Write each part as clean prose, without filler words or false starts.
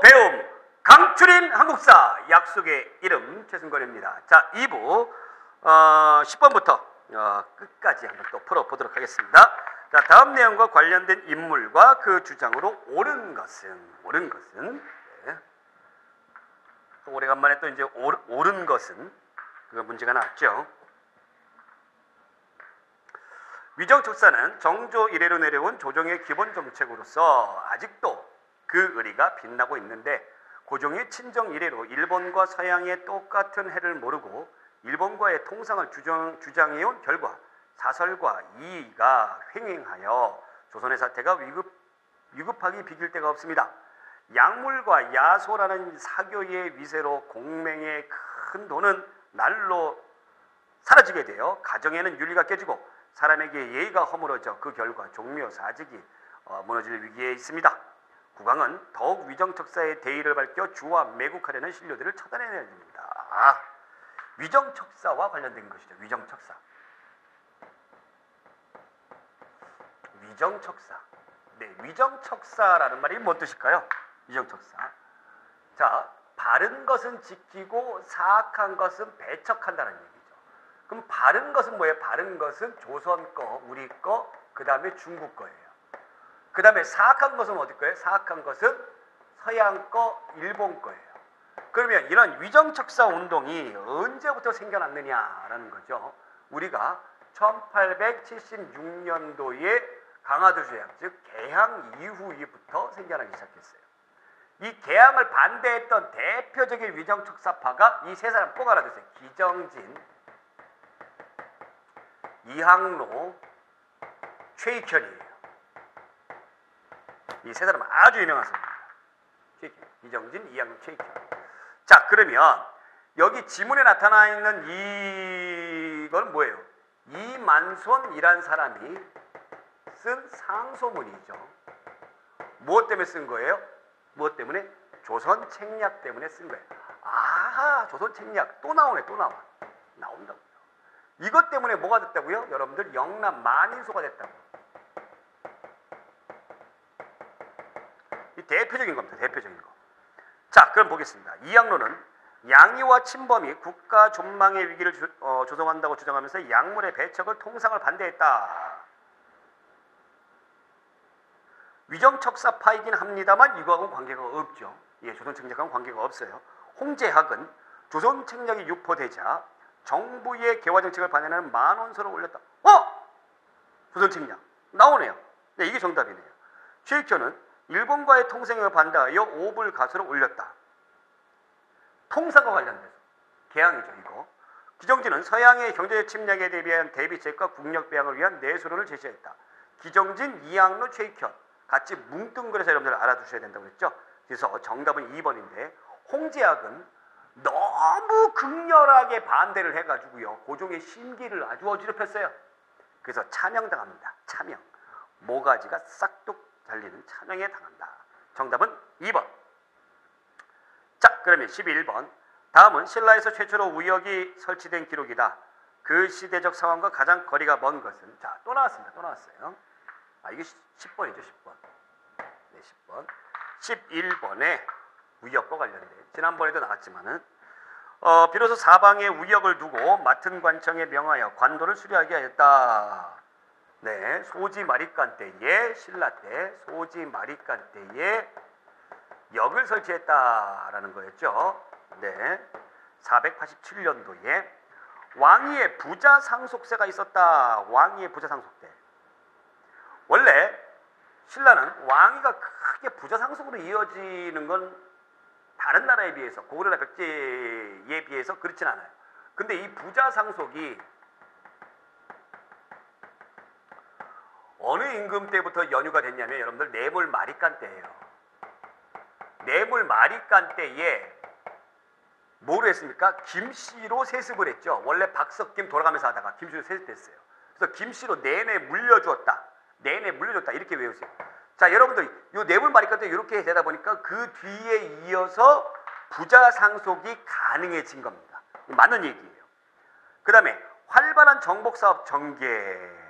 배움 강추린 한국사 약속의 이름 최승건입니다. 자, 2부 10번부터 끝까지 한번 또 풀어보도록 하겠습니다. 자, 다음 내용과 관련된 인물과 그 주장으로 옳은 것은 네. 또 오래간만에 또 이제 옳은 것은 그 문제가 나왔죠. 위정척사는 정조 이래로 내려온 조정의 기본 정책으로서 아직도 그 의리가 빛나고 있는데, 고종의 친정 이래로 일본과 서양의 똑같은 해를 모르고 일본과의 통상을 주장해온 결과 사설과 이의가 횡행하여 조선의 사태가 위급하기 비길 데가 없습니다. 약물과 야소라는 사교의 위세로 공맹의 큰 돈은 날로 사라지게 되어 가정에는 윤리가 깨지고 사람에게 예의가 허물어져 그 결과 종묘 사직이 무너질 위기에 있습니다. 국왕은 더욱 위정척사의 대의를 밝혀 주와 매국하려는 신료들을 처단해야 됩니다. 위정척사와 관련된 것이죠. 위정척사. 네, 위정척사라는 말이 뭔 뜻일까요? 위정척사. 자, 바른 것은 지키고 사악한 것은 배척한다는 얘기죠. 그럼 바른 것은 뭐예요? 바른 것은 조선 거, 우리 거, 그 다음에 중국 거예요. 그 다음에 사악한 것은 어디 거예요? 사악한 것은 서양 거, 일본 거예요. 그러면 이런 위정척사 운동이 언제부터 생겨났느냐라는 거죠. 우리가 1876년도에 강화도 조약, 즉 개항 이후부터 생겨나기 시작했어요. 이 개항을 반대했던 대표적인 위정척사파가 이 세 사람 꼭 알아두세요. 기정진, 이항로, 최익현이에요. 이 세 사람은 아주 유명한 사람입니다. 이정진, 이항로, 최익현. 자, 그러면 여기 지문에 나타나 있는 이건 뭐예요? 이만손이란 사람이 쓴 상소문이죠. 무엇 때문에 쓴 거예요? 무엇 때문에? 조선 책략 때문에 쓴 거예요. 조선 책략 또 나오네, 또 나와. 나온다고요. 이것 때문에 뭐가 됐다고요? 여러분들 영남 만인소가 됐다고. 이 대표적인 겁니다. 대표적인 거. 자, 그럼 보겠습니다. 이항로는 양의와 친범이 국가 존망의 위기를 조성한다고 주장하면서 약물의 배척을 통상을 반대했다. 위정척사파이긴 합니다만 이거하고는 관계가 없죠. 조선 책략하고는 관계가 없어요. 홍제학은 조선 책략이 유포되자 정부의 개화 정책을 반대하는 만원서를 올렸다. 조선 책략 나오네요. 네, 이게 정답이네요. 최익현은 일본과의 통상을 반대하여 오불가수를 올렸다. 통상과 관련돼서 개항이죠, 이거. 기정진은 서양의 경제 침략에 대비한 대비책과 국력 배양을 위한 내수론을 제시했다. 기정진, 이항로, 최익현 같이 뭉뚱그려서 여러분들 알아두셔야 된다고 했죠. 그래서 정답은 2번인데, 홍제학은 너무 극렬하게 반대를 해가지고요, 고종의 심기를 아주 어지럽혔어요. 그래서 차명당합니다. 차명. 모가지가 싹둑 잘리는 차명에 당한다. 정답은 2번. 자, 그러면 11번. 다음은 신라에서 최초로 우역이 설치된 기록이다. 그 시대적 상황과 가장 거리가 먼 것은? 자, 또 나왔습니다. 또 나왔어요. 이게 10번이죠. 10번. 네, 10번. 11번에 우역과 관련된, 지난번에도 나왔지만은 비로소 사방에 우역을 두고 맡은 관청에 명하여 관도를 수리하게 하였다. 네, 소지 마립간 때에, 신라 때 소지 마립간 때에 역을 설치했다라는 거였죠. 네, 487년도에 왕위의 부자 상속세가 있었다. 왕위의 부자 상속세. 원래 신라는 왕위가 크게 부자 상속으로 이어지는 건 다른 나라에 비해서, 고구려나 백제에 비해서 그렇진 않아요. 근데 이 부자 상속이 어느 임금 때부터 연유가 됐냐면, 여러분들 뇌물 마립간 때예요. 뇌물 마립간 때에 뭐로 했습니까? 김씨로 세습을 했죠. 원래 박석김 돌아가면서 하다가 김씨로 세습했어요. 그래서 김씨로 내내 물려주었다. 내내 물려줬다. 이렇게 외우세요. 자, 여러분들 이 뇌물 마립간 때 이렇게 되다 보니까 그 뒤에 이어서 부자 상속이 가능해진 겁니다. 맞는 얘기예요. 그 다음에 활발한 정복사업 전개.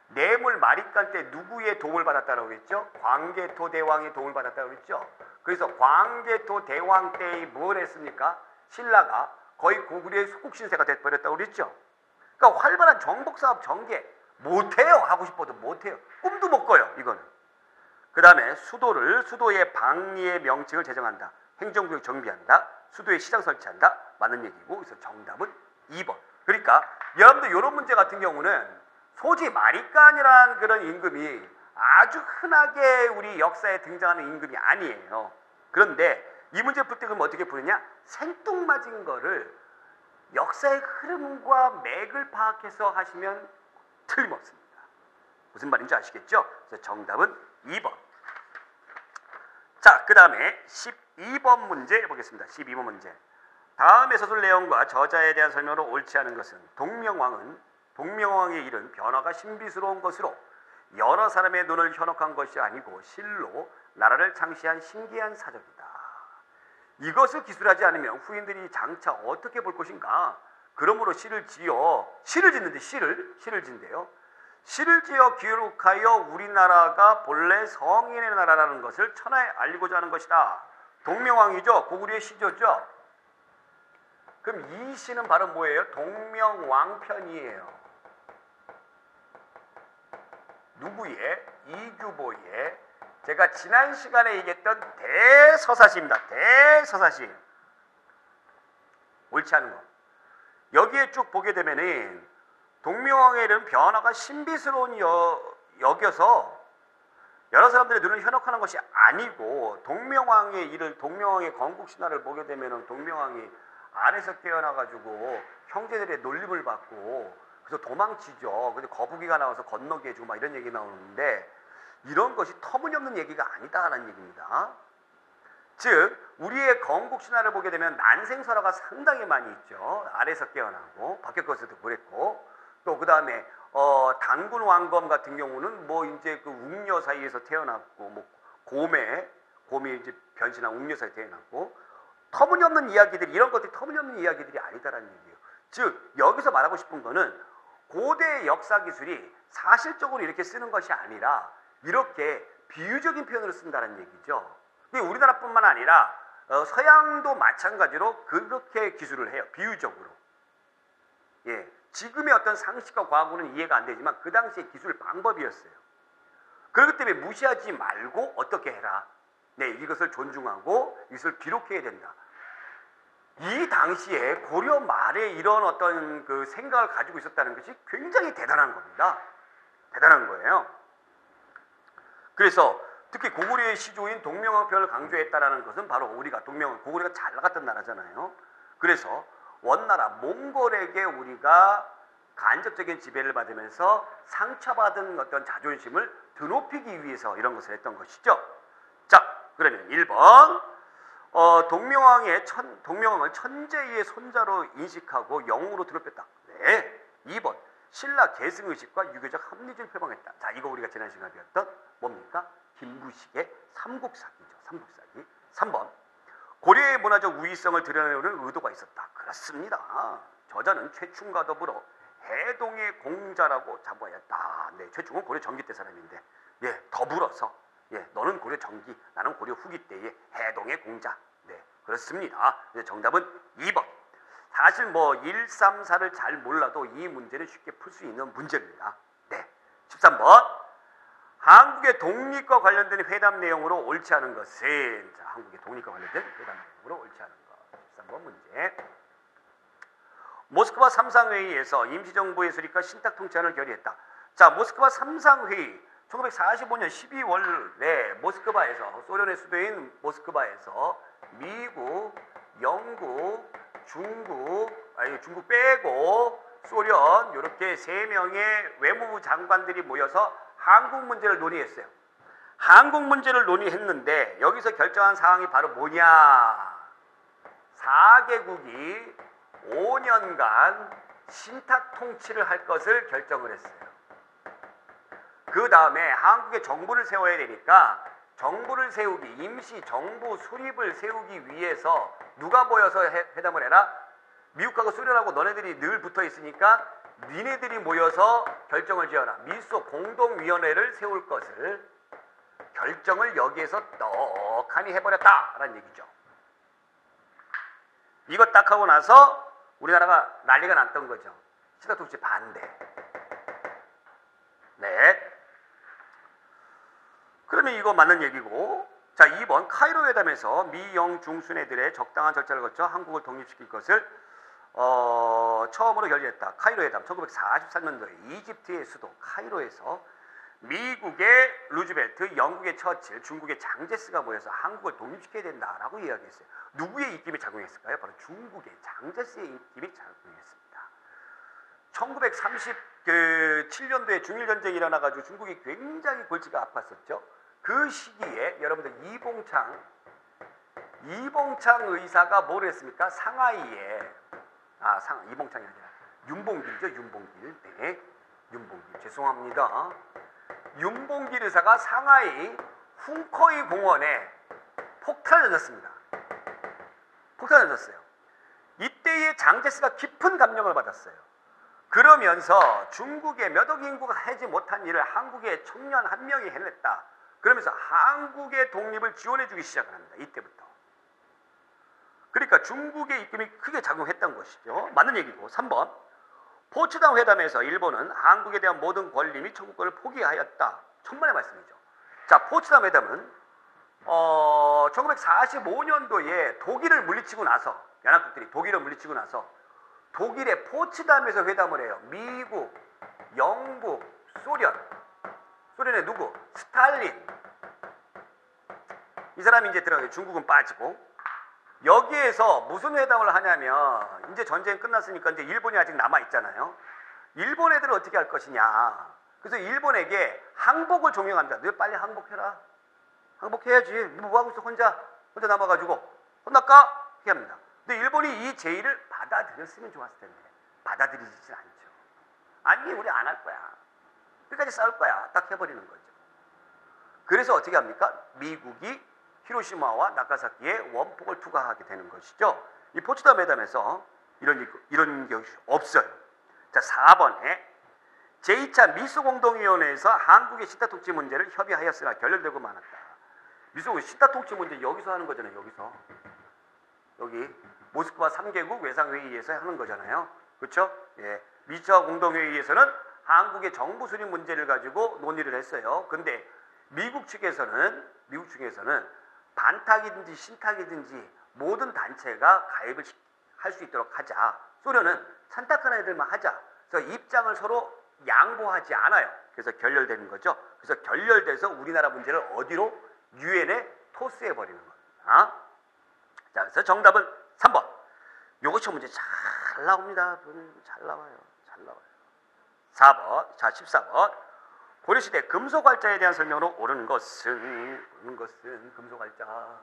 뇌물 마립간 때 누구의 도움을 받았다고 했죠? 광개토 대왕의 도움을 받았다고 했죠? 그래서 광개토 대왕 때에 뭘 했습니까? 신라가 거의 고구려의 속국신세가 돼버렸다고 그랬죠. 그러니까 활발한 정복사업 전개 못해요. 하고 싶어도 못해요. 꿈도 못 꿔요. 이거는. 그 다음에 수도의 방리의 명칭을 제정한다. 행정구역 정비한다. 수도에 시장 설치한다. 맞는 얘기고, 그래서 정답은 2번. 그러니까 여러분들 이런 문제 같은 경우는 소지 마리간이라는 그런 임금이 아주 흔하게 우리 역사에 등장하는 임금이 아니에요. 그런데 이 문제 풀 때 그럼 어떻게 푸느냐? 생뚱맞은 거를 역사의 흐름과 맥을 파악해서 하시면 틀림없습니다. 무슨 말인지 아시겠죠? 그래서 정답은 2번. 자, 그 다음에 12번 문제 보겠습니다. 12번 문제. 다음의 서술 내용과 저자에 대한 설명으로 옳지 않은 것은 동명왕의 일은 변화가 신비스러운 것으로 여러 사람의 눈을 현혹한 것이 아니고 실로 나라를 창시한 신기한 사적이다. 이것을 기술하지 않으면 후인들이 장차 어떻게 볼 것인가? 그러므로 시를 짓는데 시를 짓는데요. 시를 지어 기록하여 우리나라가 본래 성인의 나라라는 것을 천하에 알리고자 하는 것이다. 동명왕이죠. 고구려의 시조죠. 그럼 이 시는 바로 뭐예요? 동명왕편이에요. 누구의? 이규보의 제가 지난 시간에 얘기했던 대서사시입니다. 대서사시. 옳지 않은 거. 여기에 쭉 보게 되면은 동명왕의 일은 변화가 신비스러운 여겨서 여러 사람들의 눈을 현혹하는 것이 아니고 동명왕의 일을 동명왕의 건국신화를 보게 되면은 동명왕이 안에서 깨어나가지고 형제들의 놀림을 받고 그래서 도망치죠. 근데 거북이가 나와서 건너게 해주고 막 이런 얘기 나오는데 이런 것이 터무니없는 얘기가 아니다라는 얘기입니다. 즉 우리의 건국신화를 보게 되면 난생설화가 상당히 많이 있죠. 아래에서 깨어나고 밖에 것에도 그랬고 또 그 다음에 단군 왕검 같은 경우는 뭐 이제 그 웅녀 사이에서 태어났고 뭐 곰이 이제 변신한 웅녀 사이에 태어났고 터무니없는 이야기들이 이런 것들이 터무니없는 이야기들이 아니다라는 얘기예요. 즉 여기서 말하고 싶은 거는 고대의 역사 기술이 사실적으로 이렇게 쓰는 것이 아니라 이렇게 비유적인 표현으로 쓴다는 얘기죠. 우리나라뿐만 아니라 서양도 마찬가지로 그렇게 기술을 해요. 비유적으로. 예, 지금의 어떤 상식과 과학으로는 이해가 안 되지만 그 당시의 기술 방법이었어요. 그렇기 때문에 무시하지 말고 어떻게 해라. 네, 이것을 존중하고 이것을 기록해야 된다. 이 당시에 고려 말에 이런 어떤 그 생각을 가지고 있었다는 것이 굉장히 대단한 겁니다. 대단한 거예요. 그래서 특히 고구려의 시조인 동명왕편을 강조했다라는 것은 바로 우리가 고구려가 잘 나갔던 나라잖아요. 그래서 원나라 몽골에게 우리가 간접적인 지배를 받으면서 상처받은 어떤 자존심을 드높이기 위해서 이런 것을 했던 것이죠. 자, 그러면 1번 동명왕을 천재의 손자로 인식하고 영웅으로 드높였다. 네. 2번 신라 계승의식과 유교적 합리주의를 표방했다. 자, 이거 우리가 지난 시간에 배웠던 뭡니까? 김부식의 삼국사기죠. 삼국사기. 3번 고려의 문화적 우위성을 드러내려는 의도가 있었다. 그렇습니다. 저자는 최충과 더불어 해동의 공자라고 자부하였다. 네, 최충은 고려 전기 때 사람인데 예, 더불어서 너는 고려 전기, 나는 고려 후기 때의 해동의 공자. 네, 그렇습니다. 정답은 2번. 사실 뭐 1, 3, 4를 잘 몰라도 이 문제는 쉽게 풀 수 있는 문제입니다. 네, 13번. 한국의 독립과 관련된 회담 내용으로 옳지 않은 것은 자, 한국의 독립과 관련된 회담 내용으로 옳지 않은 것. 13번 문제. 모스크바 삼상회의에서 임시정부의 수립과 신탁통치안을 결의했다. 자, 모스크바 삼상회의 1945년 12월에 모스크바에서 소련의 수도인 모스크바에서 미국, 영국, 중국 빼고 소련 이렇게 3명의 외무부 장관들이 모여서 한국 문제를 논의했어요. 한국 문제를 논의했는데 여기서 결정한 사항이 바로 뭐냐? 4개국이 5년간 신탁 통치를 할 것을 결정을 했어요. 그 다음에 한국에 정부를 세워야 되니까 정부를 세우기, 임시 정부 수립을 세우기 위해서 누가 모여서 회담을 해라? 미국하고 소련하고 너네들이 늘 붙어 있으니까 니네들이 모여서 결정을 지어라. 미소 공동위원회를 세울 것을 결정을 여기에서 떡하니 해버렸다라는 얘기죠. 이거 딱 하고 나서 우리나라가 난리가 났던 거죠. 시다 통치 반대. 네. 그러면 이거 맞는 얘기고, 자 2번 카이로 회담에서 미영 중순애들의 적당한 절차를 거쳐 한국을 독립시킬 것을 처음으로 결의했다. 카이로 회담 1943년도에 이집트의 수도 카이로에서 미국의 루즈벨트, 영국의 처칠, 중국의 장제스가 모여서 한국을 독립시켜야 된다라고 이야기했어요. 누구의 입김이 작용했을까요? 바로 중국의 장제스의 입김이 작용했습니다. 1937년도에 중일전쟁이 일어나가지고 중국이 굉장히 골치가 아팠었죠. 그 시기에 여러분들 이봉창 의사가 뭘 했습니까? 상하이에 이봉창이 아니라 윤봉길이죠. 윤봉길. 네, 윤봉길. 죄송합니다. 윤봉길 의사가 상하이 훈커이 공원에 폭탄을 던졌습니다. 폭탄을 던졌어요. 이때의 장제스가 깊은 감명을 받았어요. 그러면서 중국의 몇 억 인구가 하지 못한 일을 한국의 청년 한 명이 해냈다. 그러면서 한국의 독립을 지원해주기 시작을 합니다. 이때부터. 그러니까 중국의 입김이 크게 작용했던 것이죠. 맞는 얘기고. 3번 포츠담 회담에서 일본은 한국에 대한 모든 권리 및 청구권을 포기하였다. 천만의 말씀이죠. 자, 포츠담 회담은 1945년도에 독일을 물리치고 나서, 연합국들이 독일을 물리치고 나서 독일의 포츠담에서 회담을 해요. 미국, 영국, 소련의 누구? 스탈린. 이 사람이 이제 들어가요. 중국은 빠지고. 여기에서 무슨 회담을 하냐면, 이제 전쟁 끝났으니까 이제 일본이 아직 남아있잖아요. 일본 애들은 어떻게 할 것이냐. 그래서 일본에게 항복을 종용합니다. 너 빨리 항복해라. 항복해야지. 뭐하고 있어? 혼자 남아가지고. 혼날까? 이렇게 합니다. 근데 일본이 이 제의를 받아들였으면 좋았을 텐데 받아들이지 않죠. 아니, 우리 안 할 거야. 끝까지 싸울 거야. 딱 해버리는 거죠. 그래서 어떻게 합니까? 미국이 히로시마와 나가사키에 원폭을 투하하게 되는 것이죠. 이 포츠담 회담에서 이런 것이 없어요. 자, 4번에 제2차 미소공동위원회에서 한국의 시타 통치 문제를 협의하였으나 결렬되고 말았다. 시타 통치 문제 여기서 하는 거잖아요. 여기 모스크바 3개국 외상회의에서 하는 거잖아요. 그렇죠? 예. 미차 공동회의에서는 한국의 정부 수립 문제를 가지고 논의를 했어요. 근데 미국 측에서는 반탁이든지 신탁이든지 모든 단체가 가입을 할 수 있도록 하자. 소련은 찬탁하는 애들만 하자. 그래서 입장을 서로 양보하지 않아요. 그래서 결렬되는 거죠. 그래서 결렬돼서 우리나라 문제를 어디로? 유엔에 토스해버리는 겁니다. 자, 그래서 정답은 3번. 요거 시험 문제 잘 나옵니다. 잘 나와요. 4번. 자, 14번. 고려시대 금속활자에 대한 설명으로 옳은 것은 금속활자.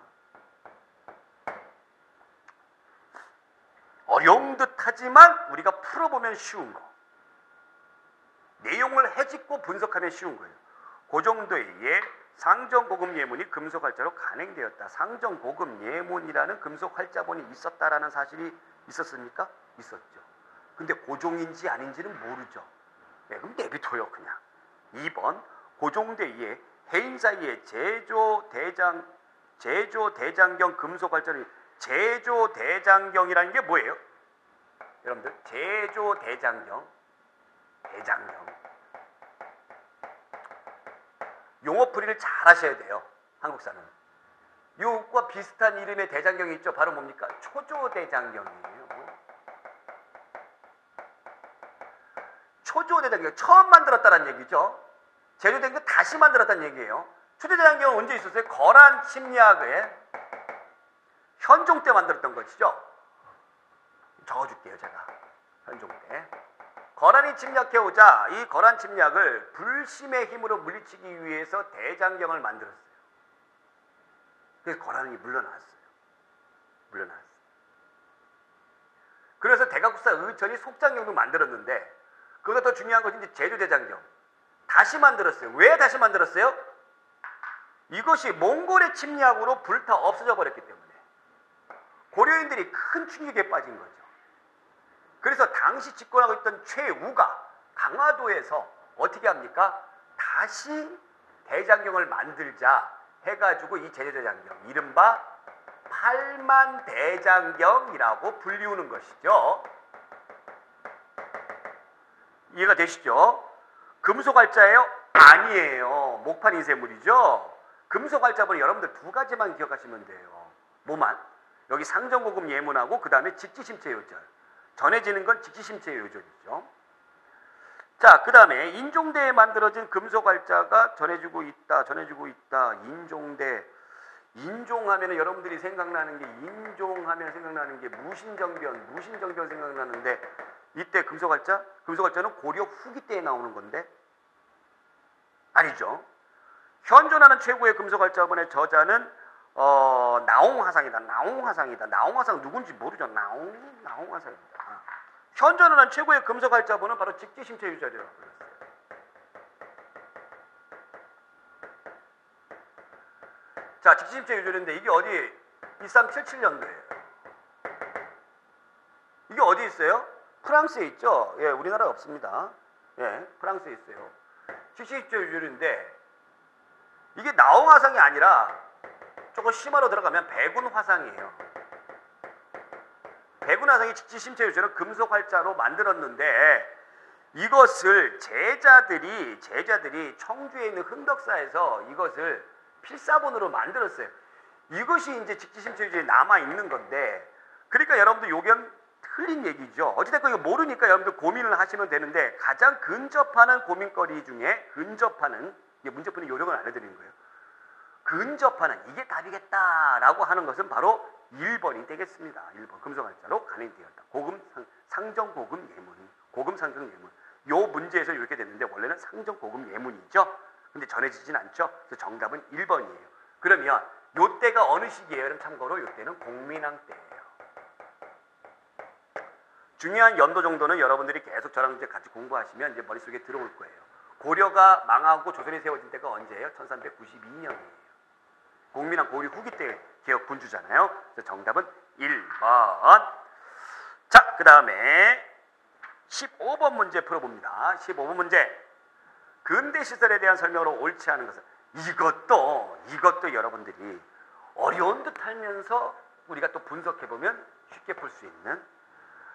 어려운 듯하지만 우리가 풀어보면 쉬운 거. 내용을 헤집고 분석하면 쉬운 거예요. 그 정도의 상정고급 예문이 금속활자로 간행되었다. 상정고급 예문이라는 금속활자본이 있었다라는 사실이 있었습니까? 있었죠. 근데 고종인지 아닌지는 모르죠. 네, 그럼 내비둬요 그냥. 2번 고종대의 해인 사이에 제조대장경 금속활자를 제조대장경이라는 게 뭐예요? 여러분들 제조대장경 용어풀이를 잘 하셔야 돼요. 한국사는. 이것과 비슷한 이름의 대장경이 있죠. 바로 뭡니까? 초조대장경이에요. 초조대장경 처음 만들었다는 얘기죠. 제조된 거 다시 만들었다는 얘기예요. 초조대장경은 언제 있었어요? 거란 침략의 현종 때 만들었던 것이죠. 적어줄게요 제가. 현종 때. 거란이 침략해오자 이 거란 침략을 불심의 힘으로 물리치기 위해서 대장경을 만들었어요. 그래서 거란이 물러났어요. 그래서 대각국사 의천이 속장경도 만들었는데 그보다 더 중요한 것이 이제 제조대장경. 다시 만들었어요. 왜 다시 만들었어요? 이것이 몽골의 침략으로 불타 없어져 버렸기 때문에 고려인들이 큰 충격에 빠진 거죠. 그래서 당시 집권하고 있던 최우가 강화도에서 어떻게 합니까? 다시 대장경을 만들자 해가지고 이 제주대장경 이른바 팔만대장경이라고 불리우는 것이죠. 이해가 되시죠? 금속알자예요? 아니에요. 목판 인쇄물이죠. 금속알자분은 여러분들 두 가지만 기억하시면 돼요. 뭐만? 여기 상정고금 예문하고 그 다음에 직지심체 요절. 전해지는 건 직지심체 요절이죠. 자, 그 다음에 인종대에 만들어진 금속알자가 전해지고 있다. 인종대. 인종하면 여러분들이 생각나는 게 인종하면 생각나는 게 무신정변 생각나는데 이때 금속알자는 고려 후기 때에 나오는 건데 아니죠. 현존하는 최고의 금속알자본의 저자는 나홍화상이다. 나홍화상 누군지 모르죠. 나홍화상입니다. 현존하는 최고의 금속알자본은 바로 직지심체 유절이라고 불렀어요. 자, 직지심체 유절인데 이게 어디 1377년도예요. 이게 어디 있어요? 프랑스에 있죠. 예, 우리나라에 없습니다. 예, 프랑스에 있어요. 직지심체 유절인데 이게 나홍화상이 아니라 조금 심화로 들어가면 백운화상이에요. 백운화상이 직지심체 유절은 금속활자로 만들었는데 이것을 제자들이 청주에 있는 흥덕사에서 이것을 필사본으로 만들었어요. 이것이 이제 직지심체 유절이 남아 있는 건데 그러니까 여러분들 요견 틀린 얘기죠. 어찌됐건 이거 모르니까 여러분들 고민을 하시면 되는데 가장 근접하는 고민거리 중에 이게 문제 푸는 요령을 알려드리는 거예요. 근접하는 이게 답이겠다라고 하는 것은 바로 1번이 되겠습니다. 1번 금속알자로 간행되었다. 상정고금 예문, 고금 상정 예문. 요 문제에서 이렇게 됐는데 원래는 상정고금 예문이죠. 근데 전해지진 않죠. 그래서 정답은 1번이에요. 그러면 요 때가 어느 시기예요? 그럼 참고로 요 때는 공민왕 때예요. 중요한 연도 정도는 여러분들이 계속 저랑 이제 같이 공부하시면 이제 머릿속에 들어올 거예요. 고려가 망하고 조선이 세워진 때가 언제예요? 1392년이에요. 공민왕 고려 후기 때 개혁 군주잖아요. 그래서 정답은 1번. 자, 그 다음에 15번 문제 풀어봅니다. 15번 문제. 근대 시설에 대한 설명으로 옳지 않은 것은 이것도 여러분들이 어려운 듯 하면서 우리가 또 분석해보면 쉽게 풀 수 있는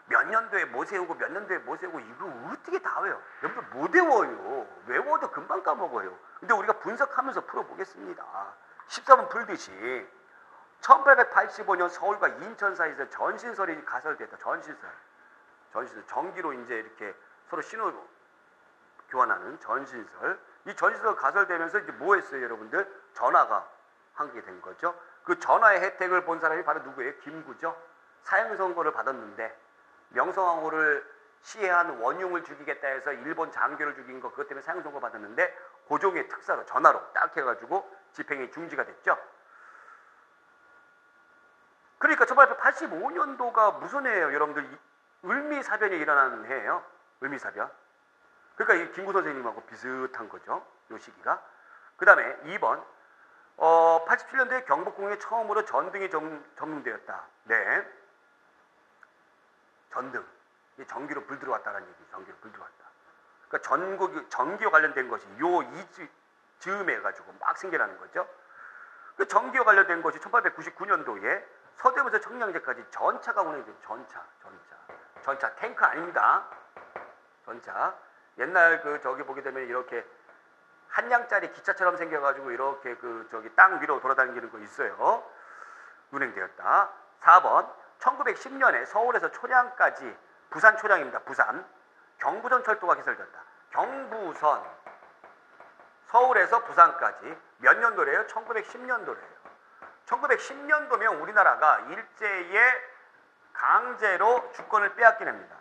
몇 년도에 뭐 세우고 몇 년도에 뭐 세우고 이거 어떻게 다 외워요? 여러분들 못 외워요. 외워도 금방 까먹어요. 근데 우리가 분석하면서 풀어보겠습니다. 14번 풀듯이 1885년 서울과 인천 사이에서 전신설이 가설됐다. 전신설. 전기로 이제 이렇게 서로 신호 교환하는 전신설. 이 전신설 가설되면서 이제 뭐 했어요, 여러분들? 전화가 한게 된 거죠. 그 전화의 혜택을 본 사람이 바로 누구예요? 김구죠. 사형선고를 받았는데 명성황후를 시해한 원흉을 죽이겠다 해서 일본 장교를 죽인 거 그것 때문에 사형선고 받았는데 고종의 특사로 전화로 딱 해가지고 집행이 중지가 됐죠. 그러니까 1885년도가 무슨 해예요? 여러분들 을미사변이 일어나는 해예요. 을미사변. 그러니까 이 김구 선생님하고 비슷한 거죠. 요 시기가. 그 다음에 2번 87년도에 경복궁에 처음으로 전등이 점등되었다. 네. 전등. 전기로 불 들어왔다는 얘기. 전기로 불 들어왔다. 그러니까 전기와 관련된 것이 요 즈음에 해가지고 막 생겨나는 거죠. 그 전기와 관련된 것이 1899년도에 서대문에서 청량제까지 전차가 운행돼요. 전차 탱크 아닙니다. 전차. 옛날 저기 보게 되면 이렇게 한 량짜리 기차처럼 생겨가지고 이렇게 땅 위로 돌아다니는 거 있어요. 운행되었다. 4번 1910년에 서울에서 초량까지 부산 초량입니다. 부산 경부선 철도가 개설됐다. 경부선 서울에서 부산까지 몇 년도래요? 1910년도래요. 1910년도면 우리나라가 일제에 강제로 주권을 빼앗긴 합니다.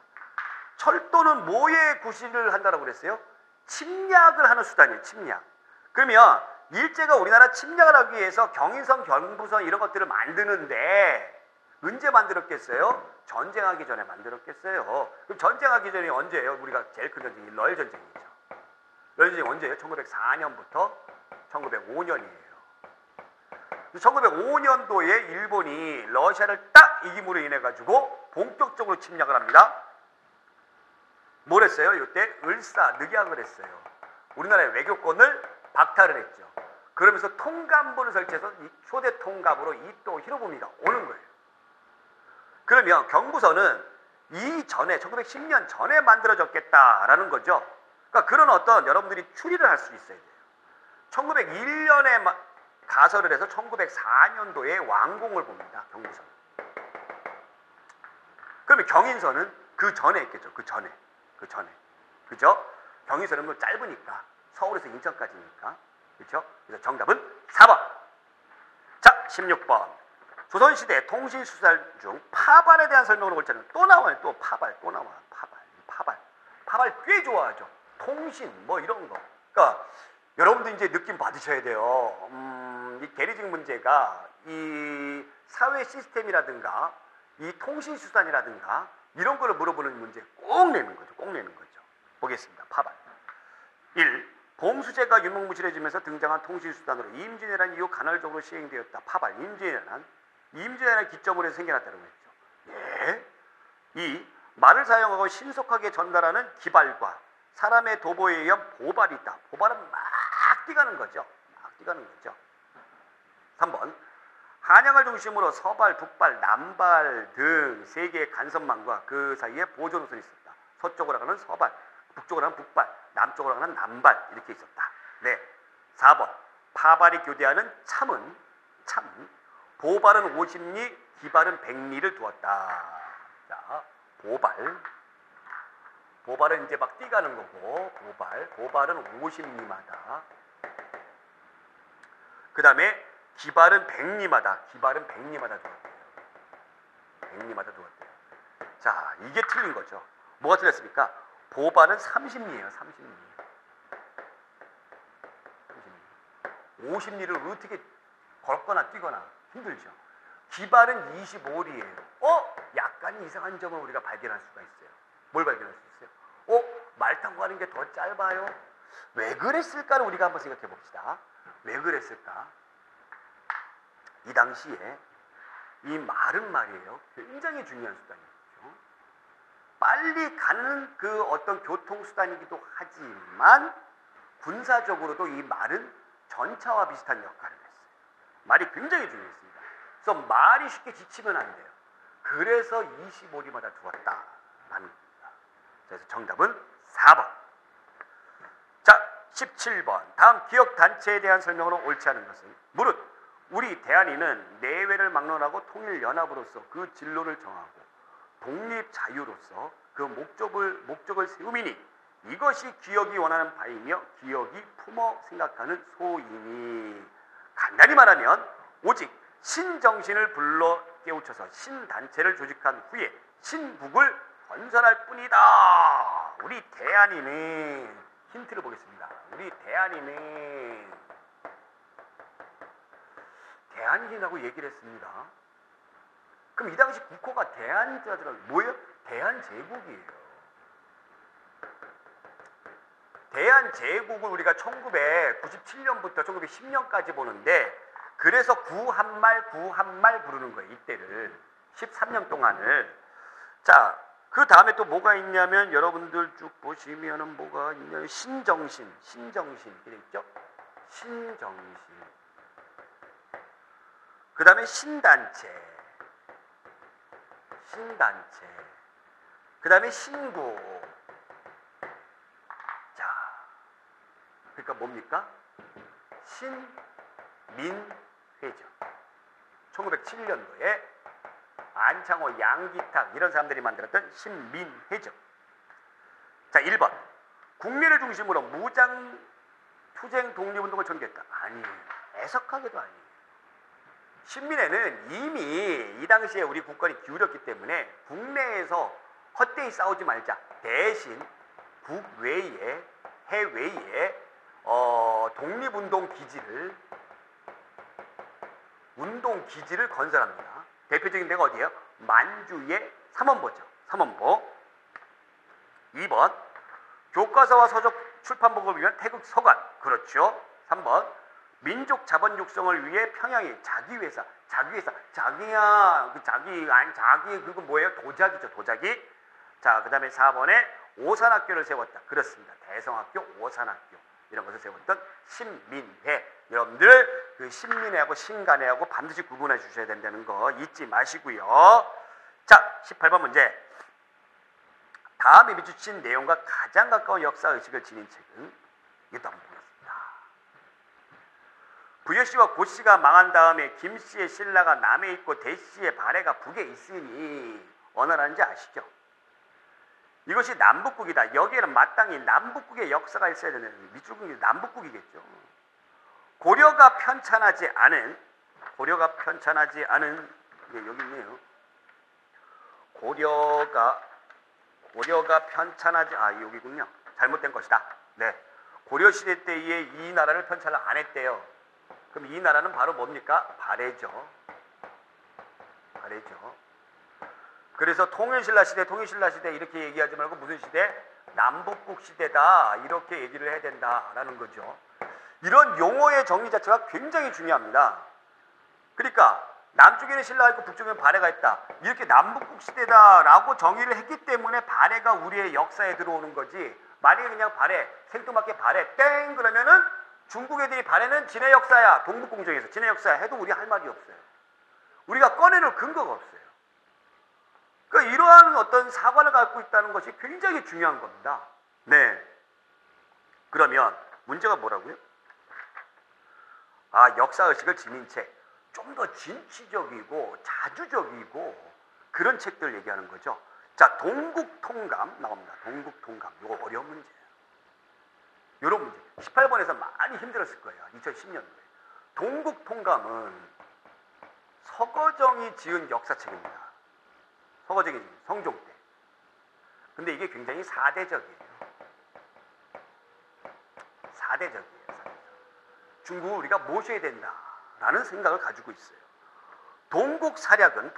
철도는 뭐에 구실을 한다고 그랬어요? 침략을 하는 수단이에요. 침략. 그러면 일제가 우리나라 침략을 하기 위해서 경인선, 경부선 이런 것들을 만드는데 언제 만들었겠어요? 전쟁하기 전에 만들었겠어요. 그럼 전쟁하기 전이 언제예요? 우리가 제일 큰 전쟁이 러일 전쟁이죠. 러일 전쟁이 언제예요? 1904년부터 1905년이에요. 1905년도에 일본이 러시아를 딱 이김으로 인해 가지고 본격적으로 침략을 합니다. 뭘 했어요? 이때 늑약을 했어요. 우리나라의 외교권을 박탈을 했죠. 그러면서 통감부를 설치해서 이 초대 통감으로 이토 히로부미가 오는 거예요. 그러면 경부선은 이전에 1910년 전에 만들어졌겠다라는 거죠. 그러니까 그런 어떤 여러분들이 추리를 할 수 있어야 돼요. 1901년에 가설을 해서 1904년도에 완공을 봅니다. 경부선. 그러면 경인선은 그 전에 있겠죠. 그 전에. 그죠? 경인선은 뭐 짧으니까. 서울에서 인천까지니까. 그렇죠? 그래서 정답은 4번. 자, 16번. 조선시대 통신수단 중 파발에 대한 설명으로 올 때는 또 나와요. 또 파발, 또 나와요. 파발 꽤 좋아하죠. 통신, 뭐 이런 거. 그러니까 여러분도 이제 느낌 받으셔야 돼요. 이 계리직 문제가 이 사회 시스템이라든가 이 통신수단이라든가 이런 거를 물어보는 문제 꼭 내는 거죠. 보겠습니다. 파발. 1. 봄수제가 유명무실해지면서 등장한 통신수단으로 임진왜란 이후 간헐적으로 시행되었다. 파발. 임진왜란을 기점으로 해서 생겨났다는 거죠. 예. 2. 말을 사용하고 신속하게 전달하는 기발과 사람의 도보에 의한 보발이 있다. 보발은 막 뛰가는 거죠. 3번. 한양을 중심으로 서발, 북발, 남발 등 세 개의 간선망과 그 사이에 보조노선이 있었다. 서쪽으로 가는 서발, 북쪽으로 가는 북발, 남쪽으로 가는 남발 이렇게 있었다. 네. 4번. 파발이 교대하는 참은 보발은 50리, 기발은 100리를 두었다. 자, 보발은 이제 막 뛰가는 거고, 보발은 50리마다. 그 다음에 기발은 100리마다 두었대요. 자, 이게 틀린 거죠. 뭐가 틀렸습니까? 보발은 30리예요. 50리를 어떻게 걸거나 뛰거나 힘들죠. 기발은 25리예요. 약간 이상한 점을 우리가 발견할 수가 있어요. 뭘 발견할 수 있어요? 말 타고 가는 게 더 짧아요? 왜 그랬을까를 우리가 한번 생각해 봅시다. 왜 그랬을까? 이 당시에 이 말은 말이에요. 굉장히 중요한 수단이죠. 빨리 가는 그 어떤 교통수단이기도 하지만 군사적으로도 이 말은 전차와 비슷한 역할을 했어요. 말이 굉장히 중요했습니다. 그래서 말이 쉽게 지치면 안 돼요. 그래서 25리마다 두었다라는 겁니다. 그래서 정답은 4번. 자, 17번. 다음 기억단체에 대한 설명으로 옳지 않은 것은 무릇 우리 대한인은 내외를 막론하고 통일연합으로서 그 진로를 정하고 독립자유로서 그 목적을 세우미니 이것이 기억이 원하는 바이며 기억이 품어 생각하는 소이니 간단히 말하면 오직 신정신을 불러 깨우쳐서 신단체를 조직한 후에 신국을 건설할 뿐이다. 우리 대한인은 힌트를 보겠습니다. 우리 대한인은 대한인이라고 얘기를 했습니다. 그럼 이 당시 국호가 대한자들은 뭐예요? 대한제국이에요. 대한제국을 우리가 1997년부터 1910년까지 보는데 그래서 구한말 부르는 거예요. 이때를 13년 동안을. 자, 그 다음에 또 뭐가 있냐면 여러분들 쭉 보시면은 뭐가 있냐면 신정신 이렇게 돼 있죠? 신정신. 그 다음에 신단체. 그 다음에 신구. 자, 그러니까 뭡니까? 신민회죠. 1907년도에 안창호, 양기탁 이런 사람들이 만들었던 신민회죠. 자, 1번. 국민을 중심으로 무장 투쟁 독립운동을 전개했다. 아니에요. 애석하게도 아니에요. 신민회는 이미 이 당시에 우리 국권이 기울였기 때문에 국내에서 헛되이 싸우지 말자. 대신 국외에 해외에 독립운동 기지를 건설합니다. 대표적인 데가 어디예요? 만주의 삼원보죠. 삼원보. 2번. 교과서와 서적 출판복을 위한 태극 서관. 그렇죠. 3번. 민족 자본 육성을 위해 평양에 자기 회사. 자기야. 자기 그거 뭐예요? 도자기죠. 도자기. 자, 그 다음에 4번에 오산학교를 세웠다. 그렇습니다. 대성학교, 오산학교. 이런 것을 세웠던 신민회. 여러분들 그 신민회하고 신간회하고 반드시 구분해 주셔야 된다는 거 잊지 마시고요. 자, 18번 문제. 다음에 비추친 내용과 가장 가까운 역사의식을 지닌 책은 이것도 한번 보겠습니다. 부여씨와 고씨가 망한 다음에 김씨의 신라가 남에 있고 대씨의 발해가 북에 있으니 어느 나라인지 아시죠? 이것이 남북국이다. 여기에는 마땅히 남북국의 역사가 있어야 되는, 밑줄국이 남북국이겠죠. 고려가 편찬하지 않은 예, 여기 있네요. 고려가 편찬하지, 여기군요. 잘못된 것이다. 네. 고려시대 때에 이 나라를 편찬을 안 했대요. 그럼 이 나라는 바로 뭡니까? 발해죠. 그래서 통일신라 시대 이렇게 얘기하지 말고 무슨 시대? 남북국 시대다. 이렇게 얘기를 해야 된다라는 거죠. 이런 용어의 정리 자체가 굉장히 중요합니다. 그러니까 남쪽에는 신라가 있고 북쪽에는 발해가 있다. 이렇게 남북국 시대다라고 정의를 했기 때문에 발해가 우리의 역사에 들어오는 거지. 만약에 그냥 발해, 생뚱맞게 발해, 땡 그러면은 중국 애들이 발해는 진해 역사야. 동북공정에서 진해 역사야 해도 우리 할 말이 없어요. 우리가 꺼내놓을 근거가 없어요. 그러니까 이러한 어떤 사관을 갖고 있다는 것이 굉장히 중요한 겁니다. 네. 그러면 문제가 뭐라고요? 역사의식을 지닌 책. 좀 더 진취적이고 자주적이고 그런 책들 얘기하는 거죠. 자, 동국통감 나옵니다. 동국통감. 이거 어려운 문제예요. 이런 문제. 18번에서 많이 힘들었을 거예요. 2010년도에. 동국통감은 서거정이 지은 역사책입니다. 서거정이 지은 성종 때. 근데 이게 굉장히 사대적이에요. 중국을 우리가 모셔야 된다라는 생각을 가지고 있어요. 동국사략은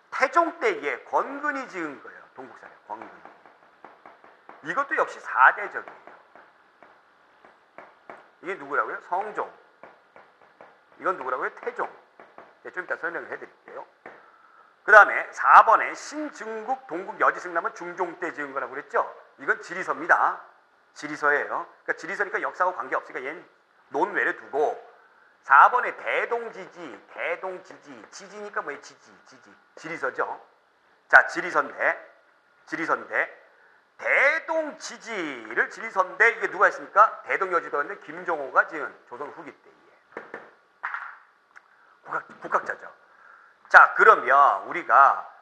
태종 때에 권근이 지은 거예요. 동국사략, 권근이. 이것도 역시 사대적이에요. 이게 누구라고요? 성종. 이건 누구라고요? 태종. 좀 이따 설명을 해드릴게요. 그 다음에 4번에 신증국 동국여지승남은 중종 때 지은 거라고 그랬죠? 이건 지리서입니다. 지리서예요. 그러니까 지리서니까 역사하고 관계없으니까 얘는 논외를 두고 4번에 대동지지, 지지니까 뭐예요? 지리서죠. 자, 지리서인데 대동지지를 지리서인데 이게 누가 했습니까? 대동여지도인데 김종호가 지은 조선 후기 때에 국학자죠. 자, 그러면 우리가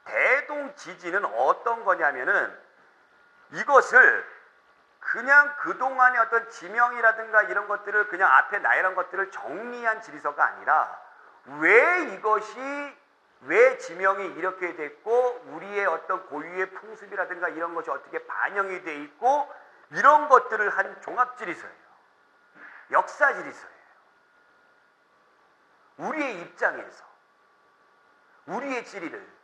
대동지지는 어떤 거냐면은 이것을 그냥 그동안의 어떤 지명이라든가 이런 것들을 그냥 앞에 나열한 것들을 정리한 지리서가 아니라 왜 지명이 이렇게 됐고 우리의 어떤 고유의 풍습이라든가 이런 것이 어떻게 반영이 돼 있고 이런 것들을 한 종합지리서예요. 역사지리서예요. 우리의 입장에서 우리의 지리를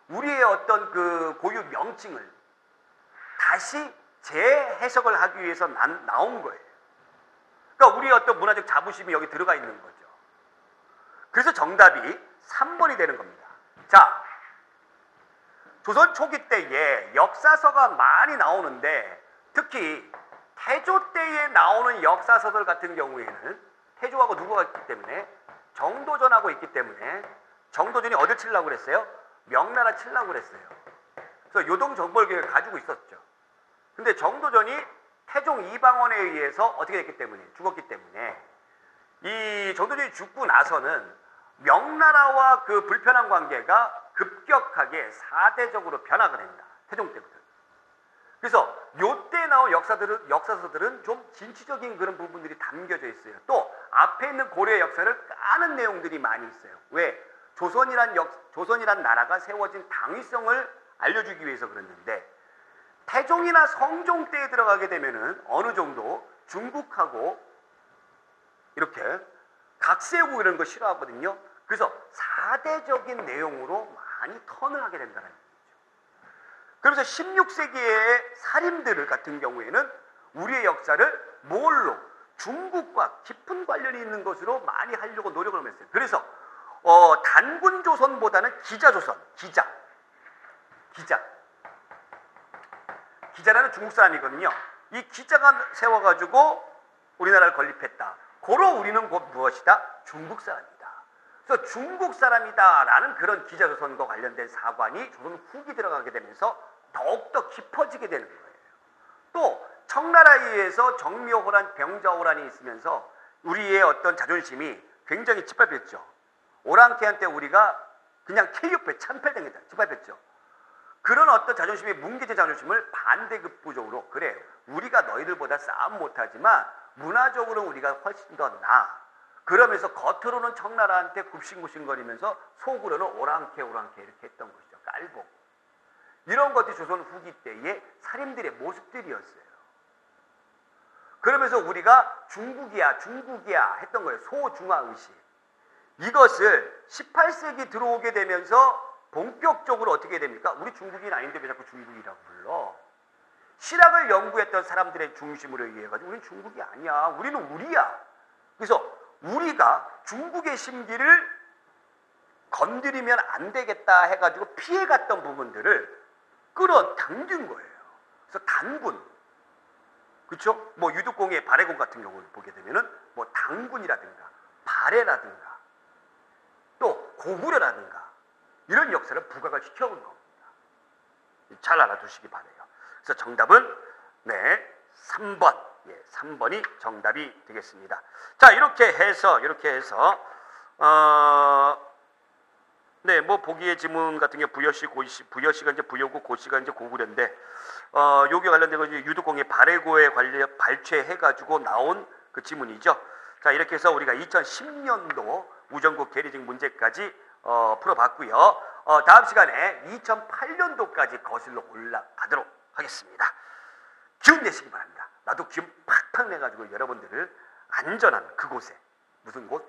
우리의 어떤 그 고유 명칭을 다시 재해석을 하기 위해서 나온 거예요. 그러니까 우리의 어떤 문화적 자부심이 여기 들어가 있는 거죠. 그래서 정답이 3번이 되는 겁니다. 자, 조선 초기 때에 역사서가 많이 나오는데 특히 태조 때에 나오는 역사서들 같은 경우에는 태조하고 누구가 있기 때문에 정도전하고 있기 때문에 정도전이 어딜 치려고 그랬어요? 명나라 치려고 그랬어요. 그래서 요동정벌계획을 가지고 있었죠. 근데 정도전이 태종 이방원에 의해서 어떻게 됐기 때문에 죽었기 때문에 이 정도전이 죽고 나서는 명나라와 그 불편한 관계가 급격하게 사대적으로 변화가 됩니다. 태종 때부터. 그래서 요때 나온 역사서들은 좀 진취적인 그런 부분들이 담겨져 있어요. 또 앞에 있는 고려의 역사를 까는 내용들이 많이 있어요. 왜? 조선이란 나라가 세워진 당위성을 알려주기 위해서 그랬는데 태종이나 성종 때에 들어가게 되면은 어느 정도 중국하고 이렇게 각세우고 이런 거 싫어하거든요. 그래서 사대적인 내용으로 많이 턴을 하게 된다는 얘기죠. 그래서 16세기의 살인들 같은 경우에는 우리의 역사를 뭘로? 중국과 깊은 관련이 있는 것으로 많이 하려고 노력을 했어요. 그래서 단군조선보다는 기자조선, 기자라는 중국 사람이거든요. 이 기자가 세워가지고 우리나라를 건립했다. 고로 우리는 곧 무엇이다? 중국 사람이다. 그래서 중국 사람이다라는 그런 기자조선과 관련된 사관이 조선 후기 들어가게 되면서 더욱더 깊어지게 되는 거예요. 또 청나라에 의해서 정묘호란, 병자호란이 있으면서 우리의 어떤 자존심이 굉장히 짓밟혔죠. 오랑캐한테 우리가 그냥 KUP 참패당했다. 짓밟혔죠. 그런 어떤 자존심이 뭉개진 자존심을 반대급부적으로 그래 우리가 너희들보다 싸움 못하지만 문화적으로 우리가 훨씬 더 나아. 그러면서 겉으로는 청나라한테 굽신굽신거리면서 속으로는 오랑캐 이렇게 했던 것이죠. 깔보고. 이런 것들이 조선 후기 때의 살인들의 모습들이었어요. 그러면서 우리가 중국이야 했던 거예요. 소중화의식. 이것을 18세기 들어오게 되면서 본격적으로 어떻게 됩니까? 우리 중국인 아닌데 왜 자꾸 중국이라고 불러? 실학을 연구했던 사람들의 중심으로 의해 가지고 우리는 중국이 아니야. 우리는 우리야. 그래서 우리가 중국의 심기를 건드리면 안 되겠다 해가지고 피해갔던 부분들을 끌어당긴 거예요. 그래서 단군, 그렇죠? 뭐 유득공의 발해공 같은 경우를 보게 되면은 뭐 단군이라든가 발해라든가 또 고구려라든가 이런 역사를 부각을 시켜온 겁니다. 잘 알아두시기 바래요. 그래서 정답은 네 3번, 3번이 정답이 되겠습니다. 자 이렇게 해서 네, 뭐 보기의 지문 같은 게 부여시, 고시, 부여시가 이제 부여고 고시가 이제 고구려인데 여기 관련된 건 유득공의 발해고에 관련 발췌해가지고 나온 그 지문이죠. 자 이렇게 해서 우리가 2010년도 우정국 계리직 문제까지 풀어봤고요. 다음 시간에 2008년도까지 거슬러 올라가도록 하겠습니다. 기운 내시기 바랍니다. 나도 기운 팍팍 내가지고 여러분들을 안전한 그곳에 무슨 곳?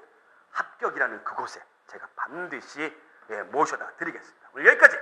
합격이라는 그곳에 제가 반드시 모셔다 드리겠습니다. 오늘 여기까지.